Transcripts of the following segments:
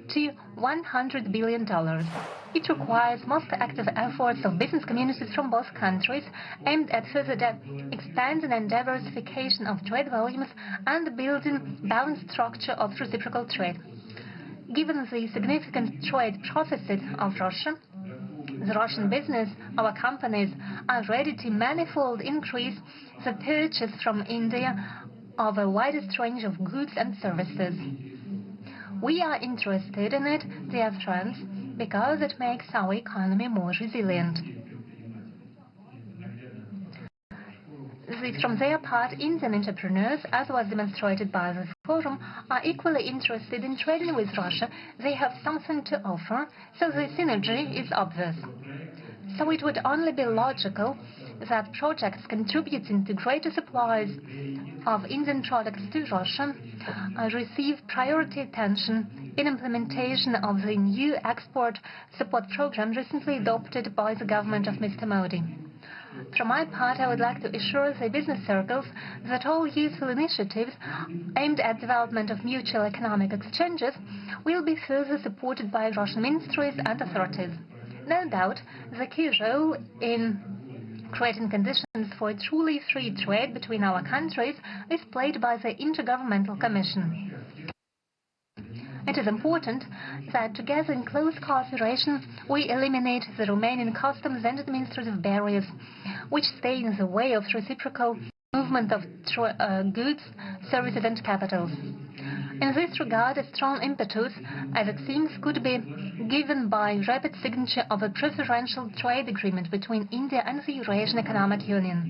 to $100 billion. It requires most active efforts of business communities from both countries aimed at further expanding and diversification of trade volumes and building balanced structure of reciprocal trade. Given the significant trade profits of Russia, the Russian business, our companies are ready to manifold increase the purchase from India of a widest range of goods and services. We are interested in it, dear friends, because it makes our economy more resilient. From their part, Indian entrepreneurs, as was demonstrated by this forum, are equally interested in trading with Russia. They have something to offer, so the synergy is obvious. So it would only be logical that projects contributing to greater supplies of Indian products to Russia receive priority attention in implementation of the new export support program recently adopted by the government of Mr. Modi. From my part, I would like to assure the business circles that all useful initiatives aimed at development of mutual economic exchanges will be further supported by Russian ministries and authorities. No doubt, the key role in creating conditions for a truly free trade between our countries is played by the Intergovernmental Commission. It is important that together in close cooperation we eliminate the Romanian customs and administrative barriers which stay in the way of reciprocal movement of goods, services and capitals. In this regard, a strong impetus, as it seems, could be given by rapid signature of a preferential trade agreement between India and the Eurasian Economic Union.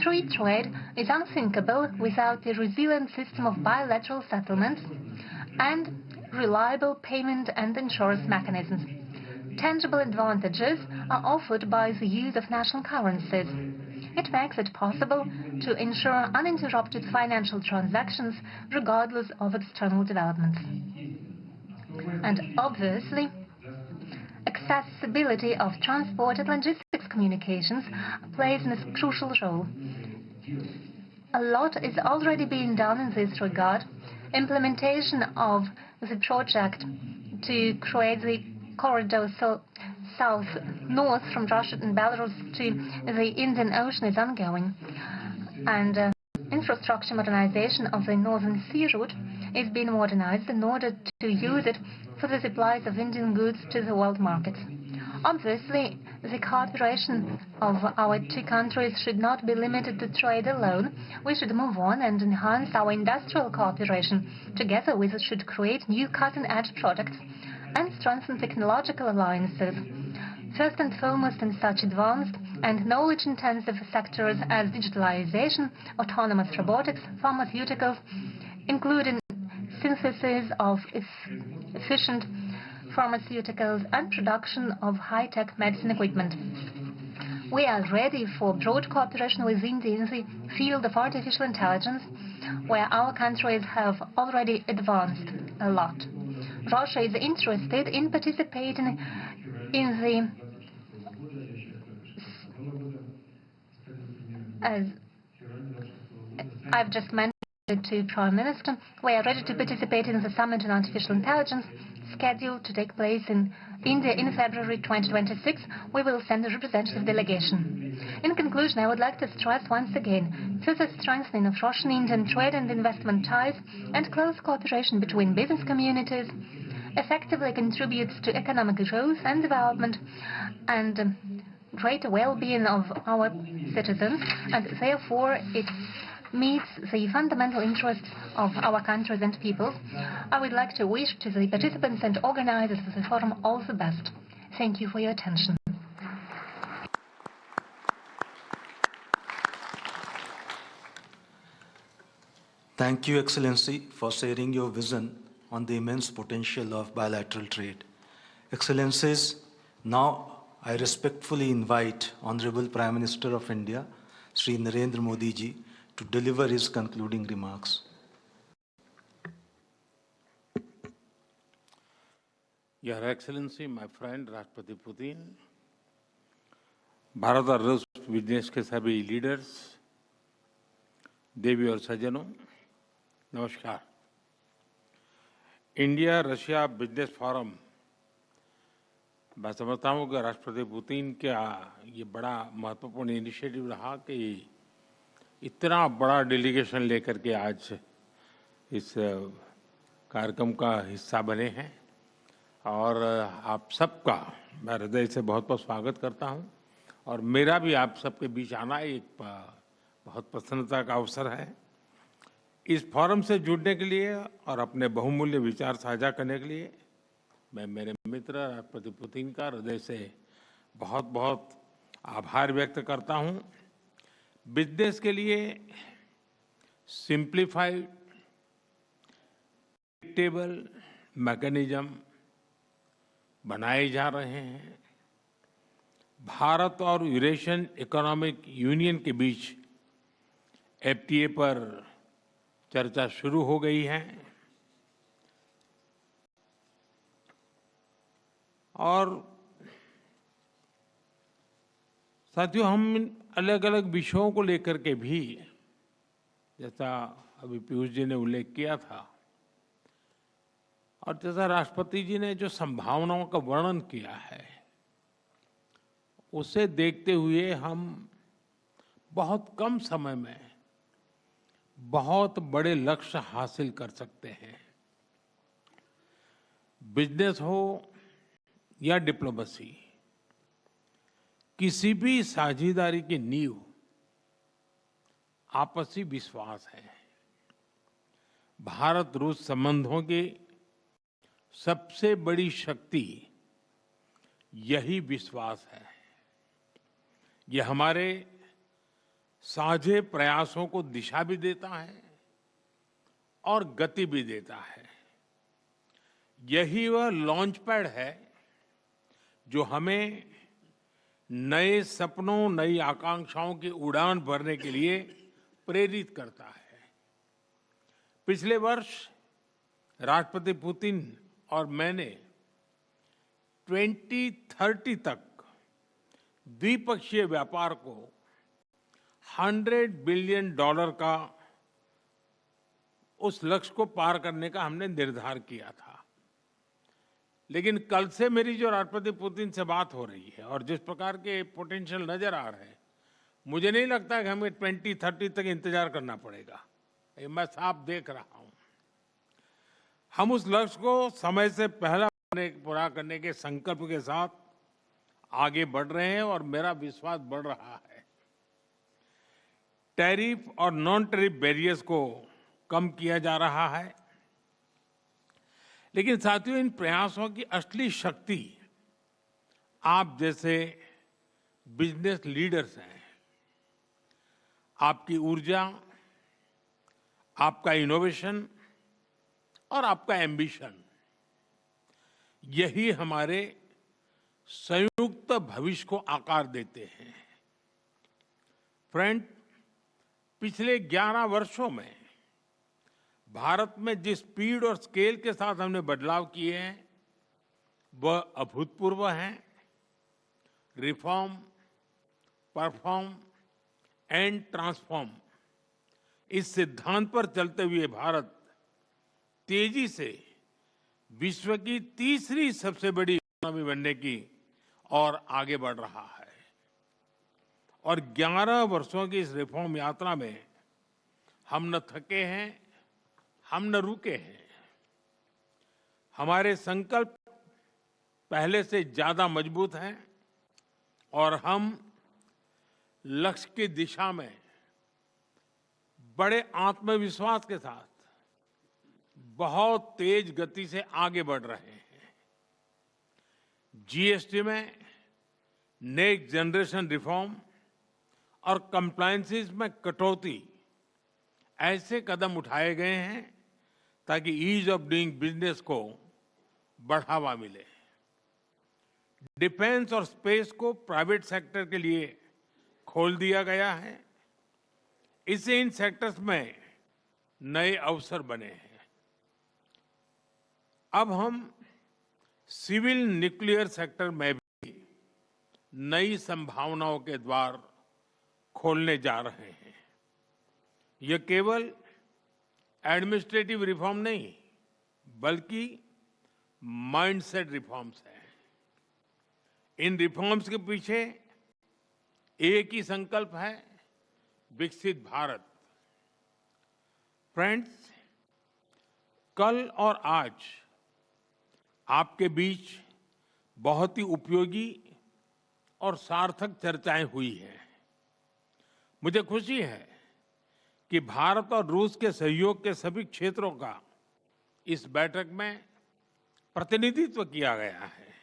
Free trade is unthinkable without a resilient system of bilateral settlements and reliable payment and insurance mechanisms. Tangible advantages are offered by the use of national currencies. It makes it possible to ensure uninterrupted financial transactions regardless of external developments. And obviously, accessibility of transport and logistics communications plays a crucial role. A lot is already being done in this regard. Implementation of the project to create the corridor south-north from Russia and Belarus to the Indian Ocean is ongoing, and infrastructure modernization of the Northern Sea route is being modernized in order to use it for the supplies of Indian goods to the world markets. Obviously, the cooperation of our two countries should not be limited to trade alone. We should move on and enhance our industrial cooperation. Together, we should create new cutting-edge products and strengthen technological alliances. First and foremost in such advanced and knowledge-intensive sectors as digitalization, autonomous robotics, pharmaceuticals, including synthesis of efficient pharmaceuticals and production of high-tech medicine equipment. We are ready for broad cooperation with India in the field of artificial intelligence, where our countries have already advanced a lot. Russia is interested in participating in the, as I've just mentioned to Prime Minister, we are ready to participate in the Summit on Artificial Intelligence scheduled to take place in India in February 2026. We will send a representative delegation. In conclusion, I would like to stress once again further strengthening of Russian-Indian trade and investment ties and close cooperation between business communities effectively contributes to economic growth and development and greater well-being of our citizens, and therefore it meets the fundamental interests of our countries and peoples. I would like to wish to the participants and organizers of the forum all the best. Thank you for your attention. Thank you, Excellency, for sharing your vision on the immense potential of bilateral trade. Excellencies, now I respectfully invite Honorable Prime Minister of India, Shri Narendra Modi ji, to deliver his concluding remarks. Your Excellency, my friend राष्ट्रपति Putin, Bharat और रूस business के सभी leaders, देवी और सज्जनों, नमस्कार। India Russia business forum, मैं समझता हूँ कि राष्ट्रपति पुतिन का ये बड़ा महत्वपूर्ण इनिशिएटिव रहा कि इतना बड़ा डेलीगेशन लेकर के आज इस कार्यक्रम का हिस्सा बने हैं। और आप सबका मैं हृदय से बहुत बहुत स्वागत करता हूँ। और मेरा भी आप सबके बीच आना एक बहुत प्रसन्नता का अवसर है। इस फोरम से जुड़ने के लिए और अपने बहुमूल्य विचार साझा करने के लिए मैं मेरे मित्र राष्ट्रपति पुतिन का हृदय से बहुत बहुत आभार व्यक्त करता हूँ। बिजनेस के लिए सिंप्लीफाइड टेबल मैकेनिज्म बनाए जा रहे हैं। भारत और यूरेशियन इकोनॉमिक यूनियन के बीच एफटीए पर चर्चा शुरू हो गई है और साथियों, हम अलग अलग विषयों को लेकर के भी, जैसा अभी पीयूष जी ने उल्लेख किया था और जैसा राष्ट्रपति जी ने जो संभावनाओं का वर्णन किया है, उसे देखते हुए हम बहुत कम समय में बहुत बड़े लक्ष्य हासिल कर सकते हैं। बिजनेस हो या डिप्लोमेसी, किसी भी साझेदारी की नींव आपसी विश्वास है। भारत रूस संबंधों की सबसे बड़ी शक्ति यही विश्वास है। यह हमारे साझे प्रयासों को दिशा भी देता है और गति भी देता है। यही वह लॉन्च पैड है जो हमें नए सपनों, नई आकांक्षाओं की उड़ान भरने के लिए प्रेरित करता है। पिछले वर्ष राष्ट्रपति पुतिन और मैंने 2030 तक द्विपक्षीय व्यापार को $100 बिलियन का उस लक्ष्य को पार करने का हमने निर्धार किया था। लेकिन कल से मेरी जो राष्ट्रपति पुतिन से बात हो रही है और जिस प्रकार के पोटेंशियल नजर आ रहे हैं, मुझे नहीं लगता कि हमें 2030 तक इंतजार करना पड़ेगा। ये मैं साफ देख रहा हूं। हम उस लक्ष्य को समय से पहले पूरा करने के संकल्प के साथ आगे बढ़ रहे हैं और मेरा विश्वास बढ़ रहा है। टैरिफ और नॉन टैरिफ बैरियर्स को कम किया जा रहा है। लेकिन साथियों, इन प्रयासों की असली शक्ति आप जैसे बिजनेस लीडर्स हैं। आपकी ऊर्जा, आपका इनोवेशन और आपका एम्बिशन, यही हमारे संयुक्त भविष्य को आकार देते हैं। फ्रेंड, पिछले 11 वर्षों में भारत में जिस स्पीड और स्केल के साथ हमने बदलाव किए हैं, वह अभूतपूर्व हैं। रिफॉर्म, परफॉर्म एंड ट्रांसफॉर्म, इस सिद्धांत पर चलते हुए भारत तेजी से विश्व की तीसरी सबसे बड़ी इकोनॉमी बनने की और आगे बढ़ रहा है। और 11 वर्षों की इस रिफॉर्म यात्रा में हम न थके हैं, हम न रुके हैं। हमारे संकल्प पहले से ज्यादा मजबूत हैं और हम लक्ष्य की दिशा में बड़े आत्मविश्वास के साथ बहुत तेज गति से आगे बढ़ रहे हैं। जीएसटी में नेक्स्ट जनरेशन रिफॉर्म और कंप्लायंसेस में कटौती, ऐसे कदम उठाए गए हैं ताकि ईज ऑफ डूइंग बिजनेस को बढ़ावा मिले। डिफेंस और स्पेस को प्राइवेट सेक्टर के लिए खोल दिया गया है। इससे इन सेक्टर्स में नए अवसर बने हैं। अब हम सिविल न्यूक्लियर सेक्टर में भी नई संभावनाओं के द्वार खोलने जा रहे हैं। यह केवल एडमिनिस्ट्रेटिव रिफॉर्म नहीं, बल्कि माइंडसेट रिफॉर्म्स हैं। इन रिफॉर्म्स के पीछे एक ही संकल्प है, विकसित भारत। फ्रेंड्स, कल और आज आपके बीच बहुत ही उपयोगी और सार्थक चर्चाएं हुई हैं। मुझे खुशी है कि भारत और रूस के सहयोग के सभी क्षेत्रों का इस बैठक में प्रतिनिधित्व किया गया है।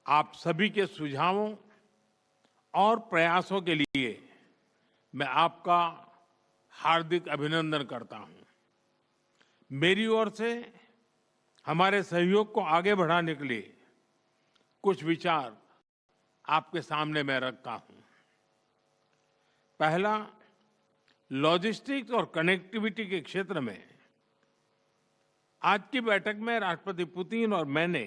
आप सभी के सुझावों और प्रयासों के लिए मैं आपका हार्दिक अभिनंदन करता हूं। मेरी ओर से हमारे सहयोग को आगे बढ़ाने के लिए कुछ विचार आपके सामने मैं रखता हूं। पहला, लॉजिस्टिक्स और कनेक्टिविटी के क्षेत्र में आज की बैठक में राष्ट्रपति पुतिन और मैंने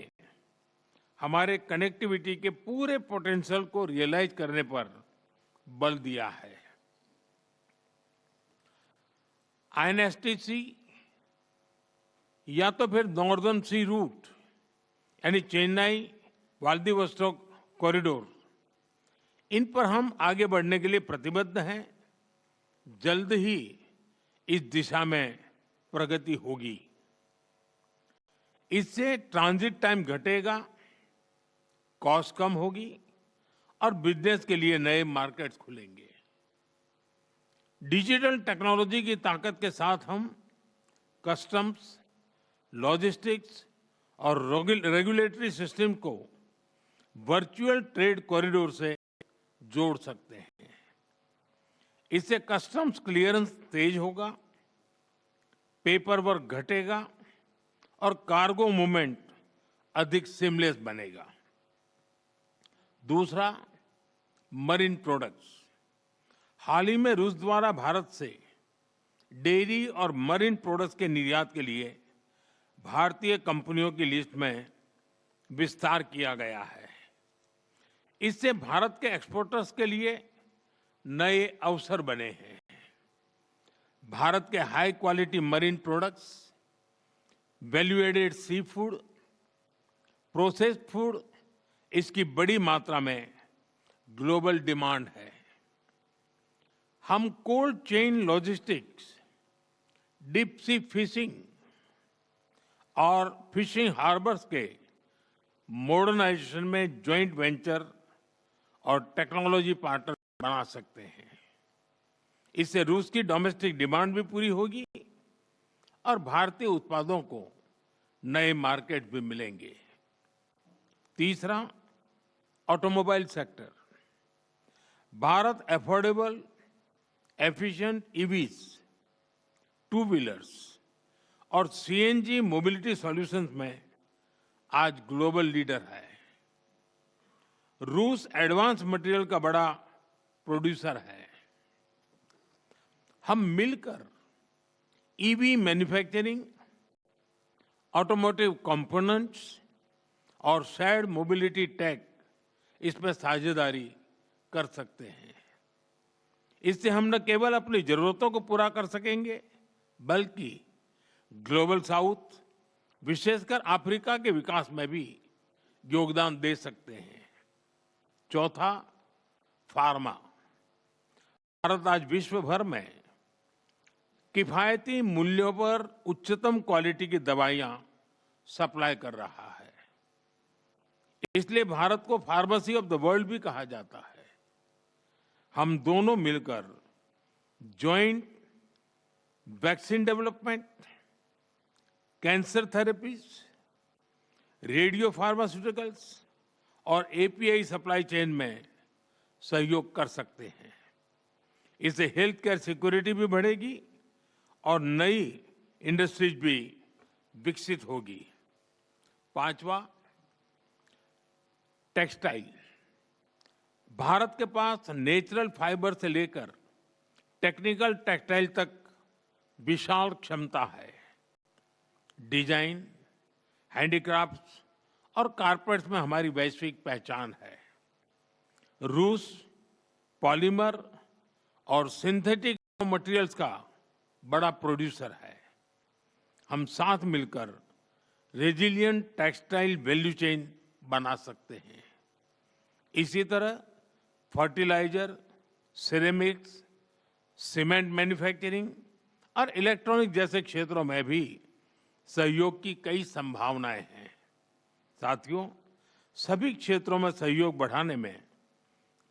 हमारे कनेक्टिविटी के पूरे पोटेंशियल को रियलाइज करने पर बल दिया है। आईएनएसटीसी या तो फिर नॉर्दर्न सी रूट यानी चेन्नई व्लादिवोस्टोक कॉरिडोर, इन पर हम आगे बढ़ने के लिए प्रतिबद्ध हैं। जल्द ही इस दिशा में प्रगति होगी। इससे ट्रांजिट टाइम घटेगा, कॉस्ट कम होगी और बिजनेस के लिए नए मार्केट्स खुलेंगे। डिजिटल टेक्नोलॉजी की ताकत के साथ हम कस्टम्स, लॉजिस्टिक्स और रेगुलेटरी सिस्टम को वर्चुअल ट्रेड कॉरिडोर से जोड़ सकते हैं। इससे कस्टम्स क्लियरेंस तेज होगा, पेपर वर्क घटेगा और कार्गो मूवमेंट अधिक सीमलेस बनेगा। दूसरा, मरीन प्रोडक्ट्स। हाल ही में रूस द्वारा भारत से डेयरी और मरीन प्रोडक्ट्स के निर्यात के लिए भारतीय कंपनियों की लिस्ट में विस्तार किया गया है। इससे भारत के एक्सपोर्टर्स के लिए नए अवसर बने हैं। भारत के high quality marine products, value added sea food, processed food, इसकी बड़ी मात्रा में ग्लोबल डिमांड है। हम cold chain logistics, deep sea fishing और फिशिंग हार्बर्स के मॉडर्नाइजेशन में जॉइंट वेंचर और टेक्नोलॉजी पार्टनर बना सकते हैं। इससे रूस की डोमेस्टिक डिमांड भी पूरी होगी और भारतीय उत्पादों को नए मार्केट भी मिलेंगे। तीसरा, automobile sector. Bharat affordable, efficient EVs, two wheelers और सीएनजी मोबिलिटी सॉल्यूशंस में आज ग्लोबल लीडर है। रूस एडवांस मटेरियल का बड़ा प्रोड्यूसर है। हम मिलकर ईवी मैन्युफैक्चरिंग, ऑटोमोटिव कंपोनेंट्स और शेयर्ड मोबिलिटी टेक, इसमें साझेदारी कर सकते हैं। इससे हम न केवल अपनी जरूरतों को पूरा कर सकेंगे, बल्कि ग्लोबल साउथ, विशेषकर अफ्रीका के विकास में भी योगदान दे सकते हैं। चौथा, फार्मा। भारत आज विश्व भर में किफायती मूल्यों पर उच्चतम क्वालिटी की दवाइयां सप्लाई कर रहा है। इसलिए भारत को फार्मेसी ऑफ द वर्ल्ड भी कहा जाता है। हम दोनों मिलकर joint vaccine development, cancer therapies, radio pharmaceuticals और एपीआई सप्लाई चेन में सहयोग कर सकते हैं। इससे हेल्थ केयर सिक्योरिटी भी बढ़ेगी और नई इंडस्ट्रीज भी विकसित होगी। पांचवा, टेक्सटाइल। भारत के पास नेचुरल फाइबर से लेकर टेक्निकल टेक्सटाइल तक विशाल क्षमता है। डिजाइन, हैंडीक्राफ्ट्स और कारपेट्स में हमारी वैश्विक पहचान है। रूस पॉलीमर और सिंथेटिक मटेरियल्स का बड़ा प्रोड्यूसर है। हम साथ मिलकर रेजिलिएंट टेक्सटाइल वैल्यू चेन बना सकते हैं। इसी तरह फर्टिलाइजर, सिरेमिक्स, सीमेंट मैन्युफैक्चरिंग और इलेक्ट्रॉनिक जैसे क्षेत्रों में भी सहयोग की कई संभावनाएं हैं। साथियों, सभी क्षेत्रों में सहयोग बढ़ाने में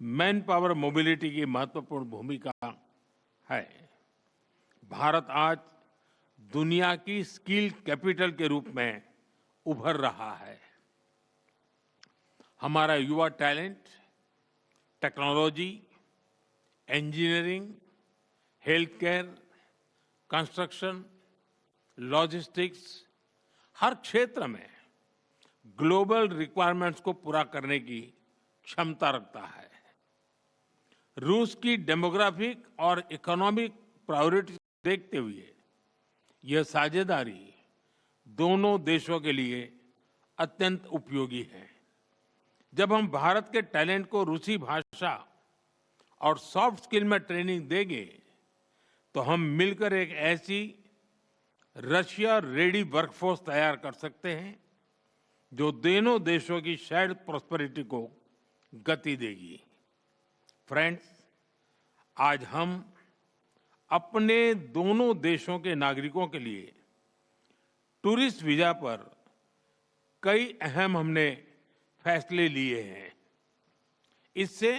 मैन पावर मोबिलिटी की महत्वपूर्ण भूमिका है। भारत आज दुनिया की स्किल कैपिटल के रूप में उभर रहा है। हमारा युवा talent technology, engineering, health care, construction, logistics, हर क्षेत्र में ग्लोबल रिक्वायरमेंट्स को पूरा करने की क्षमता रखता है। रूस की डेमोग्राफिक और इकोनॉमिक प्रायोरिटी देखते हुए यह साझेदारी दोनों देशों के लिए अत्यंत उपयोगी है। जब हम भारत के टैलेंट को रूसी भाषा और सॉफ्ट स्किल में ट्रेनिंग देंगे तो हम मिलकर एक ऐसी रशिया रेडी वर्कफोर्स तैयार कर सकते हैं जो दोनों देशों की शेयर्ड प्रॉस्पेरिटी को गति देगी। फ्रेंड्स, आज हम अपने दोनों देशों के नागरिकों के लिए टूरिस्ट वीजा पर कई अहम हमने फैसले लिए हैं। इससे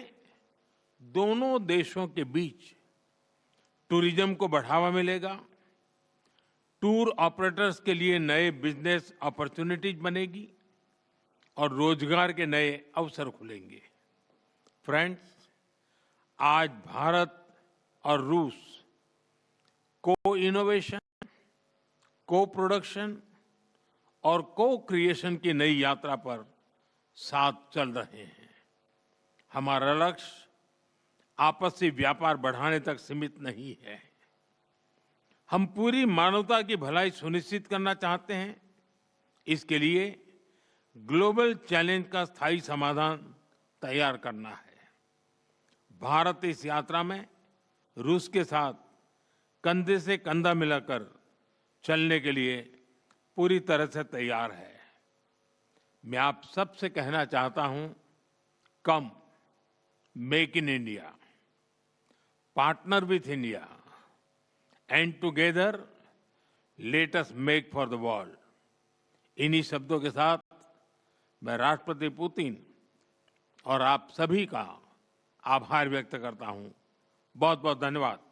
दोनों देशों के बीच टूरिज्म को बढ़ावा मिलेगा, टूर ऑपरेटर्स के लिए नए बिजनेस अपॉर्चुनिटीज बनेगी और रोजगार के नए अवसर खुलेंगे। फ्रेंड्स, आज भारत और रूस को इनोवेशन, को प्रोडक्शन और को क्रिएशन की नई यात्रा पर साथ चल रहे हैं। हमारा लक्ष्य आपसी व्यापार बढ़ाने तक सीमित नहीं है। हम पूरी मानवता की भलाई सुनिश्चित करना चाहते हैं। इसके लिए ग्लोबल चैलेंज का स्थायी समाधान तैयार करना है। भारत इस यात्रा में रूस के साथ कंधे से कंधा मिलाकर चलने के लिए पूरी तरह से तैयार है। मैं आप सबसे कहना चाहता हूं, कम make in India, partner with India and together let us make for the world. इन्हीं शब्दों के साथ मैं राष्ट्रपति पुतिन और आप सभी का आभार व्यक्त करता हूं। बहुत बहुत धन्यवाद।